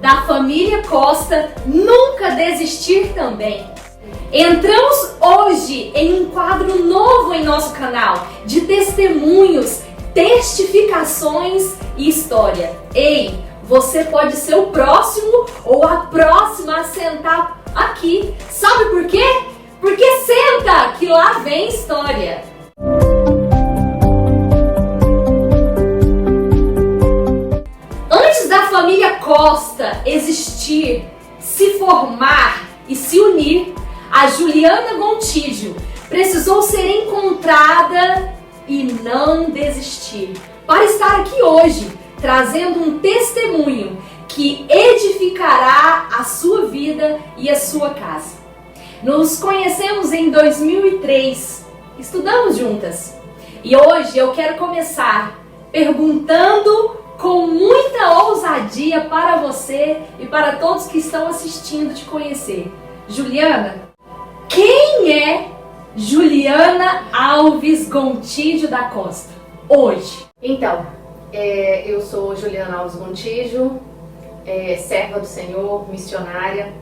da família Costa nunca desistir também. Entramos hoje em um quadro novo em nosso canal de testemunhos, testificações e história. Ei, você pode ser o próximo ou a próxima a sentar aqui. Sabe por quê? Porque senta que lá vem história. Antes da família Costa existir, se formar e se unir, a Juliana Gontijo precisou ser encontrada e não desistir, para estar aqui hoje, trazendo um testemunho que edificará a sua vida e a sua casa. Nos conhecemos em 2003, estudamos juntas, e hoje eu quero começar perguntando com muita ousadia para você e para todos que estão assistindo te conhecer. Juliana, quem é Juliana Alves Gontijo da Costa hoje? Então, eu sou Juliana Alves Gontijo, serva do Senhor, missionária,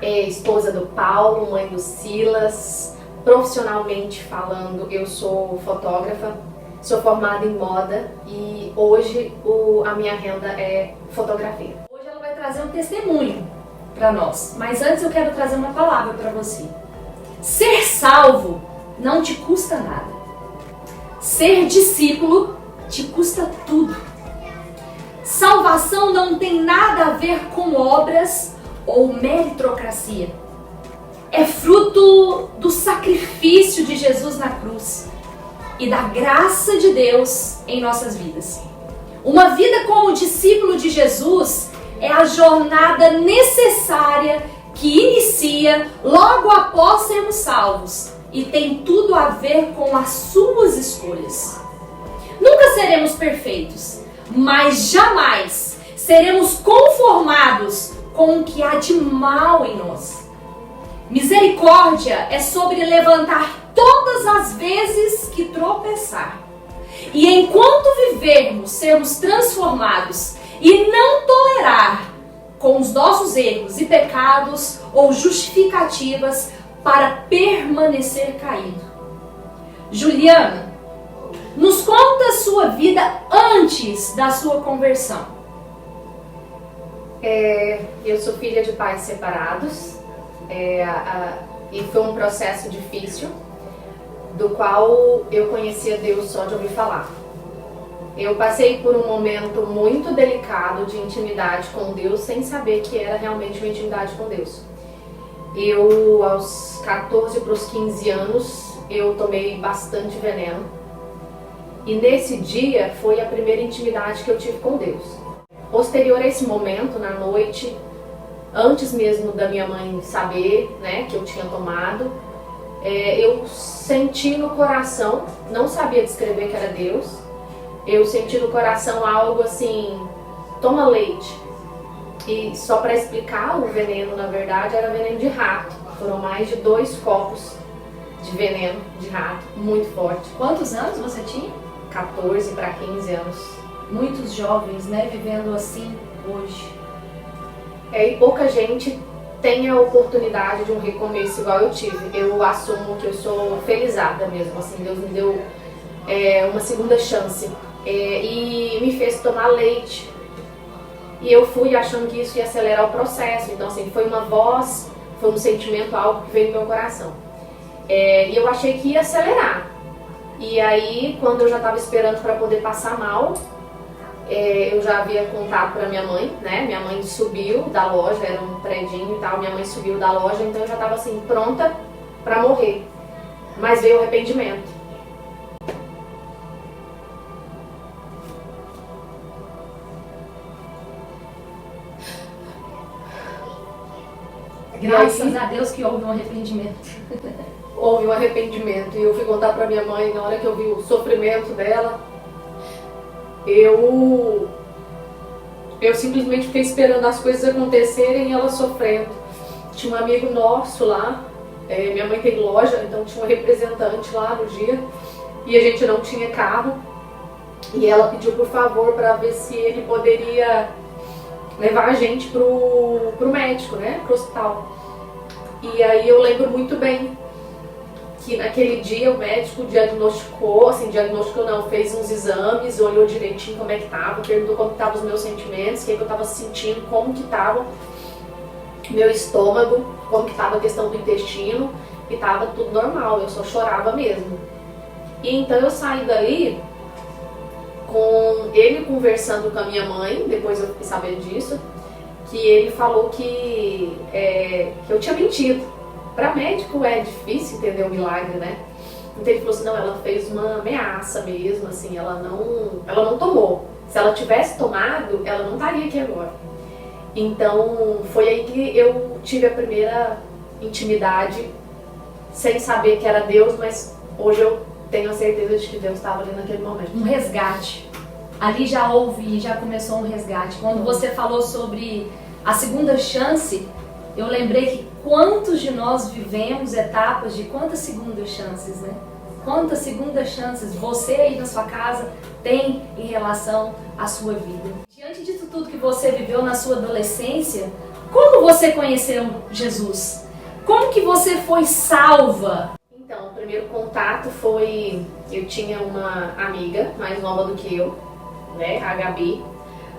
esposa do Paulo, mãe do Silas. Profissionalmente falando, eu sou fotógrafa, sou formada em moda e hoje a minha renda é fotografia. Hoje ela vai trazer um testemunho para nós, mas antes eu quero trazer uma palavra para você. Ser salvo não te custa nada. Ser discípulo te custa tudo. Salvação não tem nada a ver com obras ou meritocracia. É fruto do sacrifício de Jesus na cruz e da graça de Deus em nossas vidas. Uma vida como discípulo de Jesus é a jornada necessária que inicia logo após sermos salvos e tem tudo a ver com as suas escolhas. Nunca seremos perfeitos, mas jamais seremos conformados com o que há de mal em nós. Misericórdia é sobre levantar todas as vezes que tropeçar. E enquanto vivermos, sermos transformados e não tolerar com os nossos erros e pecados ou justificativas para permanecer caído. Juliana, nos conta a sua vida antes da sua conversão. Eu sou filha de pais separados e foi um processo difícil, do qual eu conhecia Deus só de ouvir falar. Eu passei por um momento muito delicado de intimidade com Deus, sem saber que era realmente uma intimidade com Deus. Eu, aos 14 para os 15 anos, eu tomei bastante veneno. E nesse dia foi a primeira intimidade que eu tive com Deus. Posterior a esse momento, na noite, antes mesmo da minha mãe saber, né, que eu tinha tomado, eu senti no coração, não sabia descrever que era Deus, eu senti no coração algo assim, toma leite. E só para explicar, o veneno na verdade era veneno de rato. Foram mais de 2 copos de veneno de rato, muito forte. Quantos anos você tinha? 14 para 15 anos. Muitos jovens, né, vivendo assim hoje. E pouca gente tem a oportunidade de um recomeço igual eu tive. Eu assumo que eu sou felizarda mesmo, assim, Deus me deu uma segunda chance. E me fez tomar leite. E eu fui achando que isso ia acelerar o processo. Então, assim, foi uma voz, foi um sentimento, algo que veio no meu coração. E eu achei que ia acelerar. E aí, quando eu já estava esperando para poder passar mal, eu já havia contado para minha mãe, né? Minha mãe subiu da loja, era um predinho e tal. Minha mãe subiu da loja, então eu já estava assim, pronta para morrer. Mas veio o arrependimento. Graças a Deus que houve um arrependimento. Houve um arrependimento e eu fui contar pra minha mãe. Na hora que eu vi o sofrimento dela, eu simplesmente fiquei esperando as coisas acontecerem e ela sofrendo. Tinha um amigo nosso lá, minha mãe tem loja, então tinha um representante lá no dia e a gente não tinha carro. E ela pediu por favor para ver se ele poderia levar a gente pro médico, né, pro hospital. E aí eu lembro muito bem que naquele dia o médico diagnosticou não, fez uns exames, olhou direitinho como é que tava, perguntou como que tava os meus sentimentos, o que eu tava sentindo, como que tava meu estômago, como que tava a questão do intestino, e tava tudo normal, eu só chorava mesmo. E então eu saí dali com ele conversando com a minha mãe, depois eu fiquei sabendo disso, que ele falou que eu tinha mentido. Para médico é difícil entender o milagre, né? Então ele falou assim, não, ela fez uma ameaça mesmo, assim, ela não tomou. Se ela tivesse tomado, ela não estaria aqui agora. Então foi aí que eu tive a primeira intimidade, sem saber que era Deus, mas hoje eu tenho a certeza de que Deus estava ali naquele momento. Um resgate. Ali já começou um resgate. Quando você falou sobre a segunda chance, eu lembrei que quantos de nós vivemos etapas de quantas segundas chances, né? Quantas segundas chances você aí na sua casa tem em relação à sua vida. Diante disso tudo que você viveu na sua adolescência, como você conheceu Jesus? Como que você foi salva? Então, o primeiro contato foi... Eu tinha uma amiga mais nova do que eu, né? A Gabi.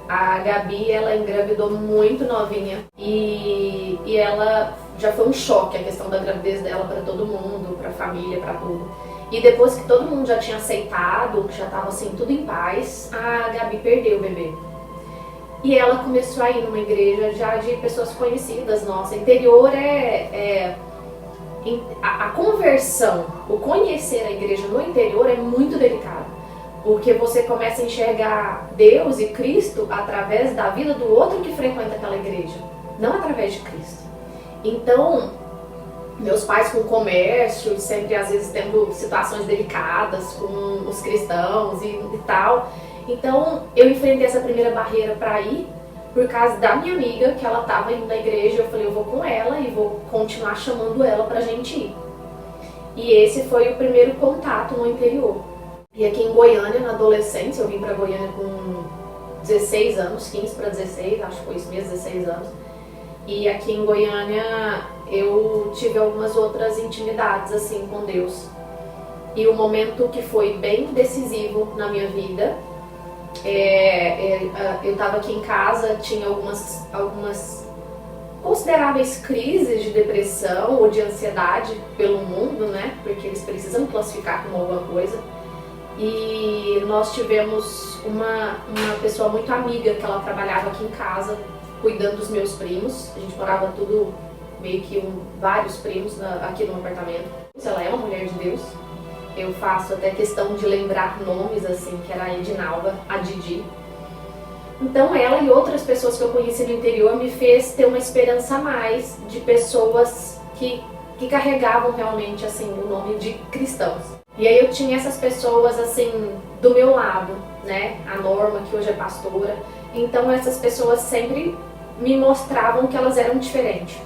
A Gabi, ela engravidou muito novinha e ela já foi um choque a questão da gravidez dela para todo mundo, para a família, para tudo. E depois que todo mundo já tinha aceitado, que já estava assim tudo em paz, a Gabi perdeu o bebê. E ela começou a ir numa igreja já de pessoas conhecidas nossa. Interior a conversão, o conhecer a igreja no interior é muito delicado. Porque você começa a enxergar Deus e Cristo através da vida do outro que frequenta aquela igreja, não através de Cristo. Então, meus pais com comércio, sempre às vezes tendo situações delicadas com os cristãos e tal. Então, eu enfrentei essa primeira barreira para ir, por causa da minha amiga, que ela estava indo na igreja. Eu falei, eu vou com ela e vou continuar chamando ela pra gente ir. E esse foi o primeiro contato no interior. E aqui em Goiânia, na adolescência, eu vim para Goiânia com 16 anos, 15 para 16, acho que foi isso mesmo, 16 anos. E aqui em Goiânia eu tive algumas outras intimidades assim com Deus. E o momento que foi bem decisivo na minha vida, eu estava aqui em casa, tinha algumas consideráveis crises de depressão ou de ansiedade pelo mundo, né? Porque eles precisam classificar como alguma coisa. E nós tivemos uma pessoa muito amiga que ela trabalhava aqui em casa, cuidando dos meus primos. A gente morava tudo, meio que vários primos aqui no apartamento. Ela é uma mulher de Deus. Eu faço até questão de lembrar nomes, assim, que era a Edinalva, a Didi. Então ela e outras pessoas que eu conheci no interior me fez ter uma esperança a mais de pessoas que carregavam realmente, assim, o nome de cristãos. E aí eu tinha essas pessoas, assim, do meu lado, né? A Norma, que hoje é pastora. Então essas pessoas sempre me mostravam que elas eram diferentes.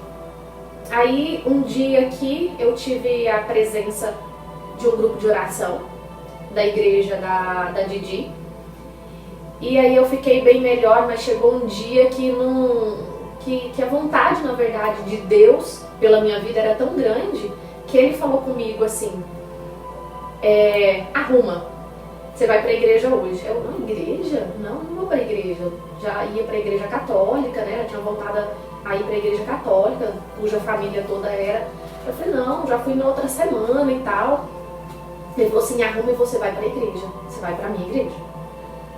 Aí um dia aqui eu tive a presença de um grupo de oração da igreja da Didi. E aí eu fiquei bem melhor, mas chegou um dia que a vontade, na verdade, de Deus pela minha vida era tão grande que ele falou comigo assim, arruma, você vai pra igreja hoje. Eu, não, igreja? Não vou pra igreja. Eu já ia pra igreja católica, né? Eu tinha voltado a ir pra igreja católica, cuja família toda era. Eu falei, não, já fui na outra semana e tal. Ele falou assim, arruma e você vai pra igreja. Você vai pra minha igreja.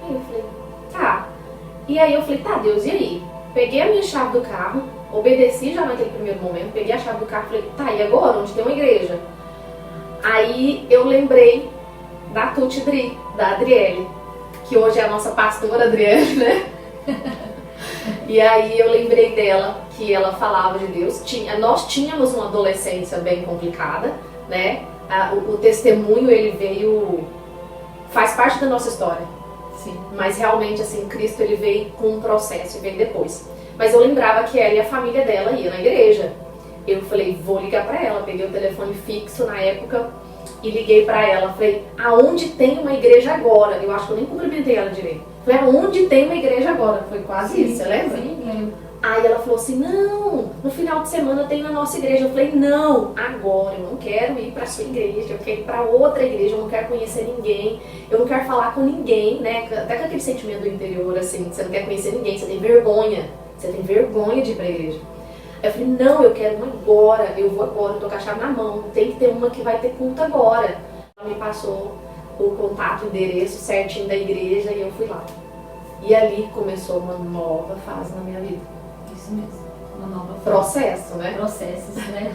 Aí eu falei, tá. E aí eu falei, tá, Deus, e aí? Peguei a minha chave do carro, obedeci já naquele primeiro momento, peguei a chave do carro e falei, tá, e agora? Onde tem uma igreja? Aí eu lembrei da Tuti Dri, da Adriele, que hoje é a nossa pastora Adriele, né? E aí eu lembrei dela, que ela falava de Deus. Nós tínhamos uma adolescência bem complicada, né? O testemunho, ele veio, faz parte da nossa história. Sim. Mas realmente, assim, Cristo, ele veio com um processo e veio depois. Mas eu lembrava que ela e a família dela iam na igreja. Eu falei, vou ligar pra ela. Peguei o telefone fixo na época e liguei pra ela. Falei, aonde tem uma igreja agora? Eu acho que eu nem cumprimentei ela direito. Falei, aonde tem uma igreja agora? Foi quase isso, você lembra? Sim, lembro. Aí ela falou assim, não, no final de semana tem na nossa igreja. Eu falei, não, agora, eu não quero ir pra sua igreja, eu quero ir pra outra igreja, eu não quero conhecer ninguém, eu não quero falar com ninguém, né? Até com aquele sentimento do interior, assim, você não quer conhecer ninguém, você tem vergonha de ir pra igreja. Aí eu falei, não, eu quero uma agora, eu vou agora, eu tô com a chave na mão, tem que ter uma que vai ter culto agora. Ela me passou o contato, o endereço certinho da igreja e eu fui lá. E ali começou uma nova fase na minha vida. Isso mesmo, uma nova fase. Processo, né? Processos, né?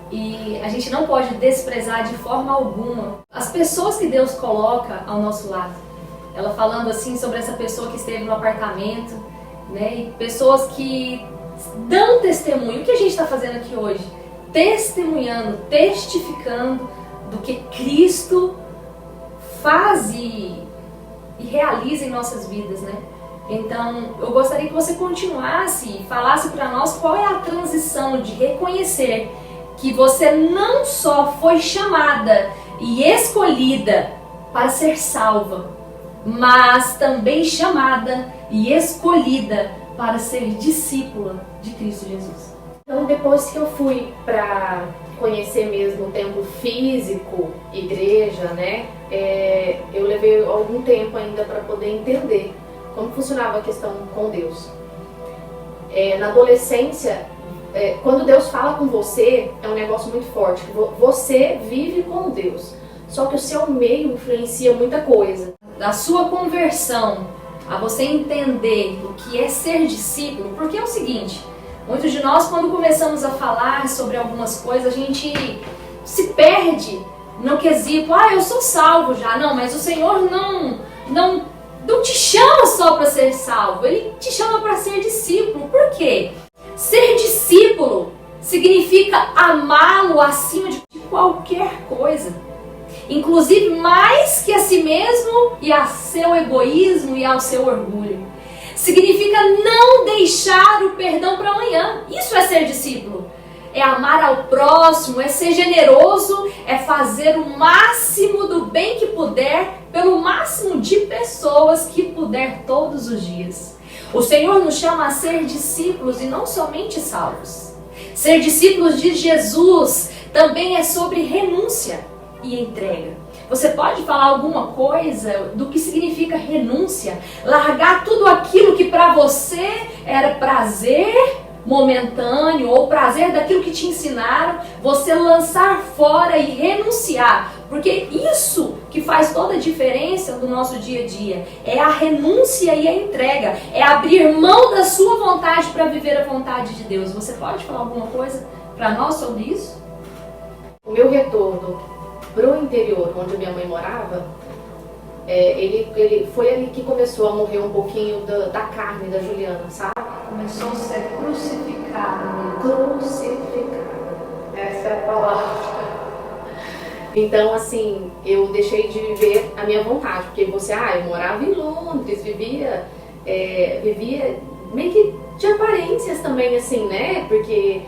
E a gente não pode desprezar de forma alguma as pessoas que Deus coloca ao nosso lado. Ela falando assim sobre essa pessoa que esteve no apartamento, né? E pessoas que dão testemunho. O que a gente está fazendo aqui hoje? Testemunhando, testificando do que Cristo faz e realiza em nossas vidas, né? Então, eu gostaria que você continuasse e falasse para nós qual é a transição de reconhecer que você não só foi chamada e escolhida para ser salva, mas também chamada e escolhida para ser discípula de Cristo Jesus. Então, depois que eu fui para conhecer mesmo o templo físico, igreja, né? Eu levei algum tempo ainda para poder entender como funcionava a questão com Deus. Na adolescência, quando Deus fala com você, é um negócio muito forte. Você vive com Deus, só que o seu meio influencia muita coisa. Da sua conversão a você entender o que é ser discípulo, porque é o seguinte, muitos de nós, quando começamos a falar sobre algumas coisas, a gente se perde no quesito, eu sou salvo já. Não, mas o Senhor não te chama só para ser salvo, Ele te chama para ser discípulo. Por quê? Ser discípulo significa amá-lo acima de qualquer coisa, inclusive mais que a si mesmo e a seu egoísmo e ao seu orgulho. Significa não deixar o perdão para amanhã. Isso é ser discípulo. É amar ao próximo, é ser generoso, é fazer o máximo do bem que puder pelo máximo de pessoas que puder todos os dias. O Senhor nos chama a ser discípulos e não somente salvos. Ser discípulos de Jesus também é sobre renúncia e entrega. Você pode falar alguma coisa do que significa renúncia? Largar tudo aquilo que para você era prazer momentâneo ou prazer daquilo que te ensinaram, você lançar fora e renunciar, porque isso que faz toda a diferença no nosso dia a dia, é a renúncia e a entrega, é abrir mão da sua vontade para viver a vontade de Deus. Você pode falar alguma coisa para nós sobre isso? O meu retorno pro interior, onde minha mãe morava, ele foi ali que começou a morrer um pouquinho da carne da Juliana, sabe? Começou a ser crucificada. Crucificada. Essa é a palavra. Então, assim, eu deixei de viver a minha vontade, porque você, eu morava em Londres, vivia meio que de aparências também, assim, né? Porque,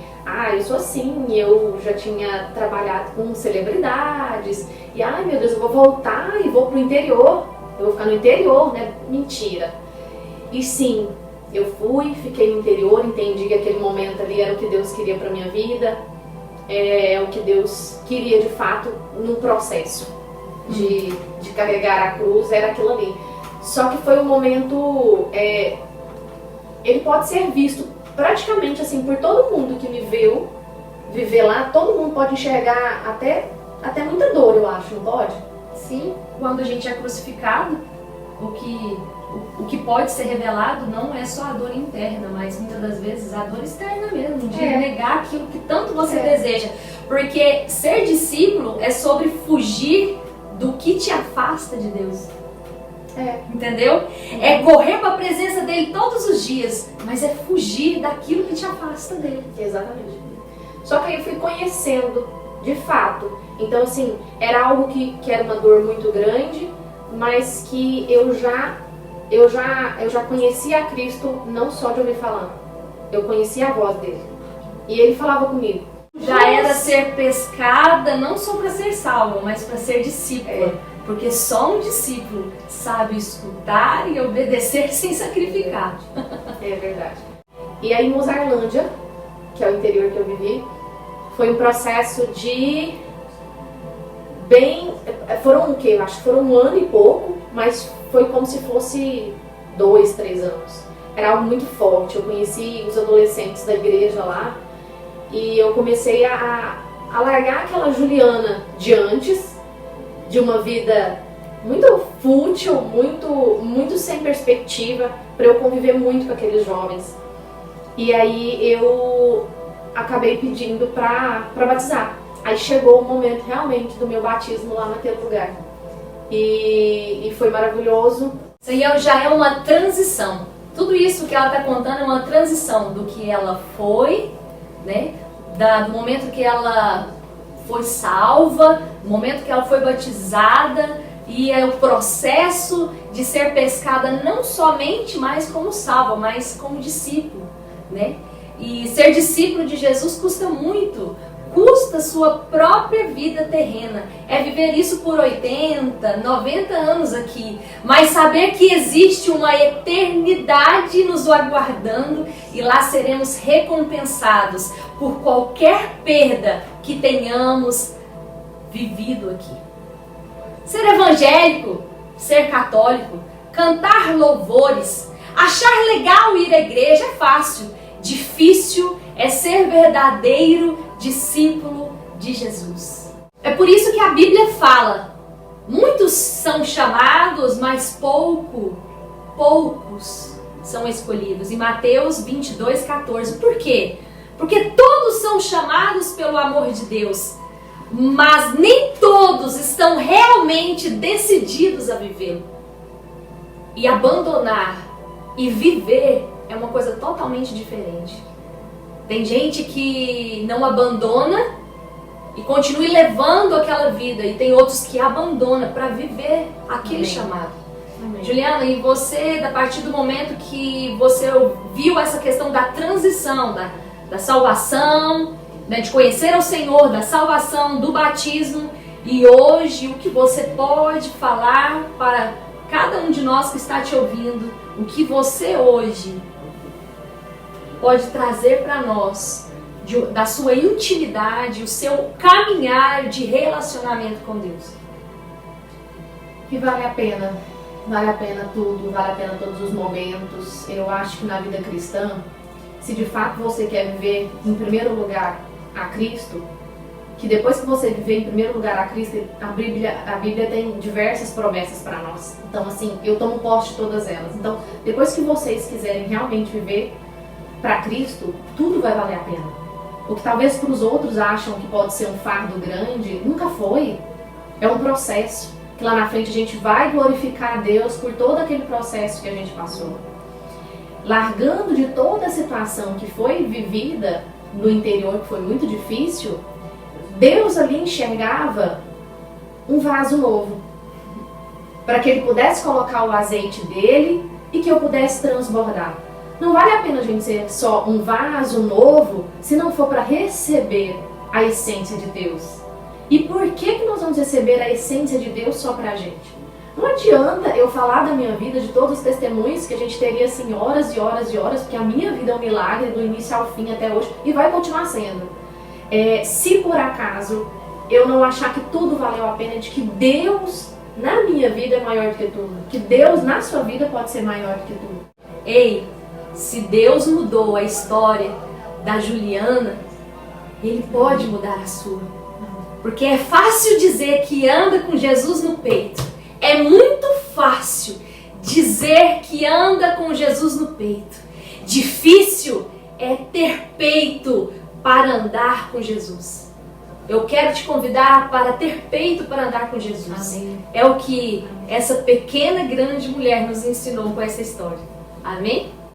eu sou assim, eu já tinha trabalhado com celebridades, e, meu Deus, eu vou voltar e vou pro interior, eu vou ficar no interior, né? Mentira. E sim, eu fiquei no interior, entendi que aquele momento ali era o que Deus queria pra minha vida, é o que Deus queria de fato no processo de carregar a cruz, era aquilo ali. Só que foi um momento, ele pode ser visto praticamente assim por todo mundo que me viu viver lá, todo mundo pode enxergar até muita dor, eu acho, não pode? Sim, quando a gente é crucificado, o que pode ser revelado não é só a dor interna, mas muitas das vezes a dor externa mesmo, de negar aquilo que tanto você deseja. Porque ser discípulo é sobre fugir do que te afasta de Deus. Entendeu? É correr para a presença dele todos os dias, mas é fugir daquilo que te afasta dele. Exatamente. Só que aí eu fui conhecendo de fato. Então, assim, era algo que era uma dor muito grande, mas que eu já conhecia a Cristo não só de ouvir falar. Eu conhecia a voz dele. E ele falava comigo. Já era ser pescada não só para ser salva, mas para ser discípula. Porque só um discípulo sabe escutar e obedecer sem sacrificar. É verdade. E aí em Mozarlândia, que é o interior que eu vivi, foi um processo de foram o quê? Eu acho que foram 1 ano e pouco, mas foi como se fosse 2, 3 anos. Era algo muito forte. Eu conheci os adolescentes da igreja lá e eu comecei a largar aquela Juliana de antes, de uma vida muito fútil, muito sem perspectiva, para eu conviver muito com aqueles jovens. E aí eu acabei pedindo para batizar. Aí chegou o momento realmente do meu batismo lá naquele lugar. E foi maravilhoso. Isso aí já é uma transição. Tudo isso que ela está contando é uma transição do que ela foi, né? Do momento que ela foi salva, do momento que ela foi batizada, e é o processo de ser pescada não somente mais como salva, mas como discípulo, né? E ser discípulo de Jesus custa muito. Custa sua própria vida terrena. É viver isso por 80, 90 anos aqui. Mas saber que existe uma eternidade nos aguardando e lá seremos recompensados por qualquer perda que tenhamos vivido aqui. Ser evangélico, ser católico, cantar louvores, achar legal ir à igreja é fácil. Difícil é ser verdadeiro discípulo de Jesus. É por isso que a Bíblia fala: muitos são chamados, mas poucos são escolhidos. Em Mateus 22:14. Por quê? Porque todos são chamados pelo amor de Deus, mas nem todos estão realmente decididos a viver. E abandonar e viver é uma coisa totalmente diferente. Tem gente que não abandona e continua levando aquela vida, e tem outros que abandonam para viver aquele chamado. Amém. Juliana, e você, a partir do momento que você viu essa questão da transição, da salvação, né, de conhecer o Senhor, da salvação, do batismo, e hoje o que você pode falar para cada um de nós que está te ouvindo, o que você hoje pode trazer para nós da sua intimidade, o seu caminhar de relacionamento com Deus? Que vale a pena tudo, vale a pena todos os momentos. Eu acho que na vida cristã, se de fato você quer viver em primeiro lugar a Cristo, que depois que você viver em primeiro lugar a Cristo, a Bíblia tem diversas promessas para nós. Então assim, eu tomo posse de todas elas. Então, depois que vocês quiserem realmente viver para Cristo, tudo vai valer a pena. O que talvez para os outros acham que pode ser um fardo grande, nunca foi. É um processo que lá na frente a gente vai glorificar a Deus por todo aquele processo que a gente passou. Largando de toda a situação que foi vivida no interior, que foi muito difícil, Deus ali enxergava um vaso novo, para que Ele pudesse colocar o azeite dele e que eu pudesse transbordar. Não vale a pena a gente ser só um vaso novo se não for para receber a essência de Deus. E por que nós vamos receber a essência de Deus só pra gente? Não adianta eu falar da minha vida, de todos os testemunhos que a gente teria assim horas e horas e horas, porque a minha vida é um milagre do início ao fim até hoje e vai continuar sendo. Se por acaso eu não achar que tudo valeu a pena, de que Deus na minha vida é maior do que tudo, que Deus na sua vida pode ser maior do que tudo. Ei, se Deus mudou a história da Juliana, Ele pode mudar a sua. Porque é fácil dizer que anda com Jesus no peito. É muito fácil dizer que anda com Jesus no peito. Difícil é ter peito para andar com Jesus. Eu quero te convidar para ter peito para andar com Jesus. Amém. É o que essa pequena grande mulher nos ensinou com essa história. Amém?